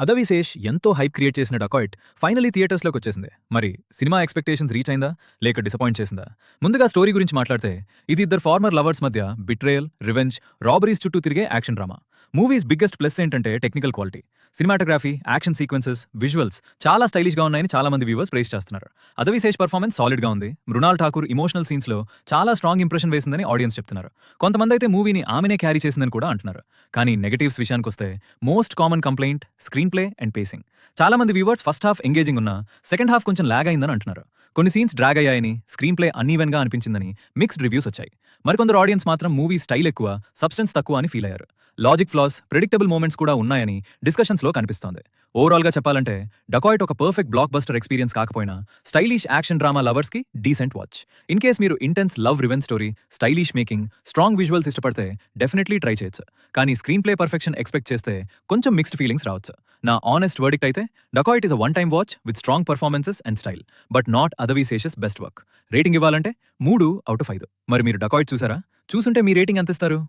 అదవిశేష్ ఎంతో hype create చేసిన dacoit finally థియేటర్స్లోకి వచ్చేసింది. మరి సినిమా ఎక్స్పెక్టేషన్స్ రీచ్ అయిందా లేక డిసప్పాయింట్ చేసిందా? ముందుగా స్టోరీ గురించి మాట్లాడితే ఇది ఇద్దరు ఫార్మర్ లవర్స్ మధ్య బిట్రేయల్, రివెంజ్, రాబరీస్ చుట్టూ తిరిగే action drama. Movie's biggest plus ఏంటంటే technical quality, cinematography, action sequences, visuals చాలా స్టైలిష్ గా ఉన్నాయని చాలా మంది వ్యూవర్స్ ప్రైజ్ చేస్తున్నారు. అదవిశేష్ పర్ఫార్మెన్స్ సాలిడ్ గా ఉంది. మృణాల్ ఠాకూర్ ఇమోషనల్ సీన్స్ లో చాలా స్ట్రాంగ్ ఇంప్రెషన్ వేసిందని ఆడియన్స్ చెప్తున్నారు. కొంతమంది అయితే మూవీని ఆమెనే క్యారీ చేసిందని కూడా అంటున్నారు. కానీ నెగటివ్స్ విషయానికి వస్తే most common complaint screen play and facing. చాలా మంది వ్యూవర్స్ ఫస్ట్ హాఫ్ ఎంగేజింగ్ ఉన్నా సెకండ్ హాఫ్ కొంచెం లాగ్ అయిందని అంటున్నారు. కొన్ని సీన్స్ డ్రాగ్ అయ్యాయని, స్క్రీన్ ప్లే అన్ఈవెన్ గా అనిపించిందని మిక్స్డ్ రివ్యూస్ వచ్చాయి. మరికొందరు ఆడియన్స్ మాత్రం మూవీ స్టైల్ ఎక్కువ, సబ్స్టెన్స్ తక్కువ అని ఫీల్ అయ్యారు. లాజిక్ ఫ్లాస్, ప్రెడిక్టబుల్ మూమెంట్స్ కూడా ఉన్నాయని డిస్కషన్స్ లో కనిపిస్తోంది. ఓవరాల్ గా చెప్పాలంటే డకాయిట్ ఒక పర్ఫెక్ట్ బ్లాక్ బస్టర్ ఎక్స్పీరియన్స్ కాకపోయినా స్టైలిష్ యాక్షన్ డ్రామా లవర్స్ కి డీసెంట్ వాచ్. ఇన్ కేస్ మీరు intense love revenge story, stylish making, strong visuals ఇష్టపడితే డెఫినెట్లీ ట్రై చేయొచ్చు. కానీ స్క్రీన్ ప్లే పర్ఫెక్షన్ ఎక్స్పెక్ట్ చేస్తే కొంచెం మిక్స్డ్ ఫీలింగ్స్ రావచ్చు. నా ఆనెస్ట్ వర్డిక్ట్ అయితే Dacoit is a one time watch with strong performances and style, but not Adivi Sesh's best work. Rating ఇవ్వాలంటే 3/5. మరి మీరు డకాయిట్ చూసారా? చూసుంటే మీ రేటింగ్ ఎంత ఇస్తారు?